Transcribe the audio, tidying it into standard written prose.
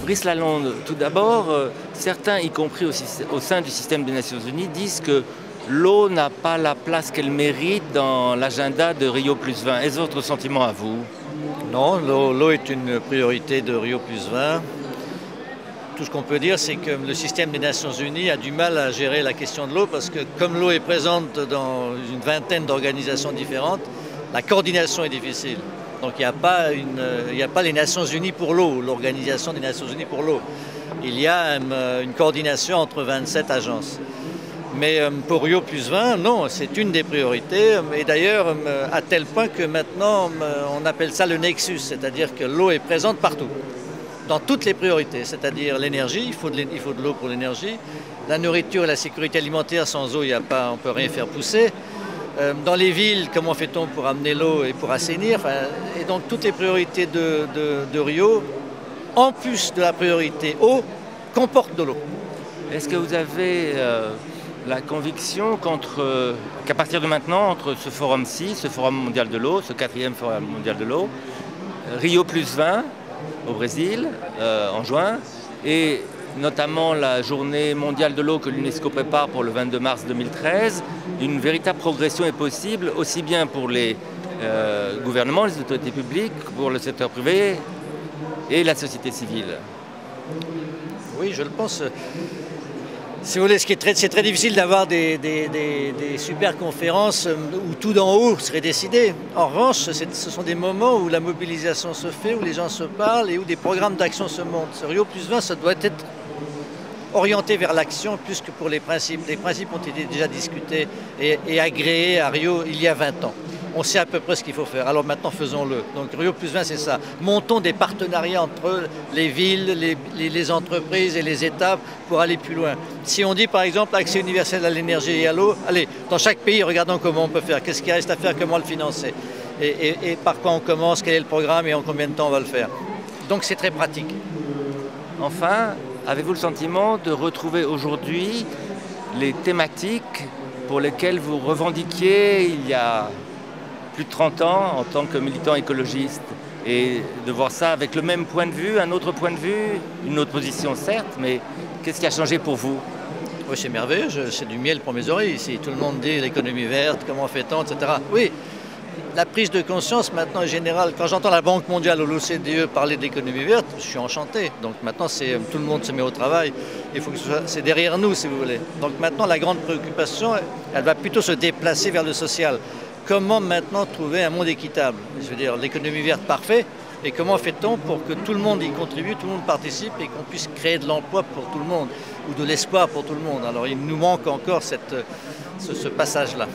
Brice Lalonde, tout d'abord, certains, y compris au sein du système des Nations Unies, disent que l'eau n'a pas la place qu'elle mérite dans l'agenda de Rio+20. Est-ce votre sentiment à vous? Non, l'eau est une priorité de Rio+20. Tout ce qu'on peut dire, c'est que le système des Nations Unies a du mal à gérer la question de l'eau parce que comme l'eau est présente dans une vingtaine d'organisations différentes, la coordination est difficile. Donc il n'y a pas les Nations Unies pour l'eau, l'Organisation des Nations Unies pour l'eau. Il y a une coordination entre 27 agences. Mais pour Rio+20, non, c'est une des priorités. Et d'ailleurs, à tel point que maintenant, on appelle ça le nexus, c'est-à-dire que l'eau est présente partout, dans toutes les priorités, c'est-à-dire l'énergie, il faut de l'eau pour l'énergie, la nourriture et la sécurité alimentaire, sans eau, on ne peut rien faire pousser. Dans les villes, comment fait-on pour amener l'eau et pour assainir? Et donc toutes les priorités de Rio, en plus de la priorité eau, comportent de l'eau. Est-ce que vous avez la conviction qu'à partir de maintenant, entre ce forum-ci, ce Forum mondial de l'eau, ce 4e Forum mondial de l'eau, Rio+20 au Brésil en juin, et notamment la journée mondiale de l'eau que l'UNESCO prépare pour le 22 mars 2013, une véritable progression est possible, aussi bien pour les gouvernements, les autorités publiques, pour le secteur privé et la société civile? Oui, je le pense. Si vous voulez, c'est très difficile d'avoir des super conférences où tout d'en haut serait décidé. En revanche, ce sont des moments où la mobilisation se fait, où les gens se parlent et où des programmes d'action se montent. Rio+20, ça doit être orienté vers l'action plus que pour les principes. Les principes ont été déjà discutés et agréés à Rio il y a 20 ans. On sait à peu près ce qu'il faut faire. Alors maintenant, faisons-le. Donc Rio+20, c'est ça. Montons des partenariats entre les villes, les entreprises et les États pour aller plus loin. Si on dit par exemple accès universel à l'énergie et à l'eau, allez, dans chaque pays, regardons comment on peut faire. Qu'est-ce qu'il reste à faire, comment le financer et par quoi on commence, quel est le programme et en combien de temps on va le faire. Donc c'est très pratique. Enfin, avez-vous le sentiment de retrouver aujourd'hui les thématiques pour lesquelles vous revendiquiez il y a plus de 30 ans en tant que militant écologiste, et de voir ça avec le même point de vue, un autre point de vue, une autre position certes, mais qu'est-ce qui a changé pour vous? Oui, c'est merveilleux, c'est du miel pour mes oreilles ici. Tout le monde dit l'économie verte, comment fait-on, etc. Oui, la prise de conscience maintenant est générale. Quand j'entends la Banque mondiale ou l'OCDE parler d'économie verte, je suis enchanté. Donc maintenant, tout le monde se met au travail. Il faut que c'est derrière nous, si vous voulez. Donc maintenant, la grande préoccupation, elle va plutôt se déplacer vers le social. Comment maintenant trouver un monde équitable? Je veux dire, l'économie verte, parfait. Et comment fait-on pour que tout le monde y contribue, tout le monde participe et qu'on puisse créer de l'emploi pour tout le monde ou de l'espoir pour tout le monde? Alors il nous manque encore ce passage-là.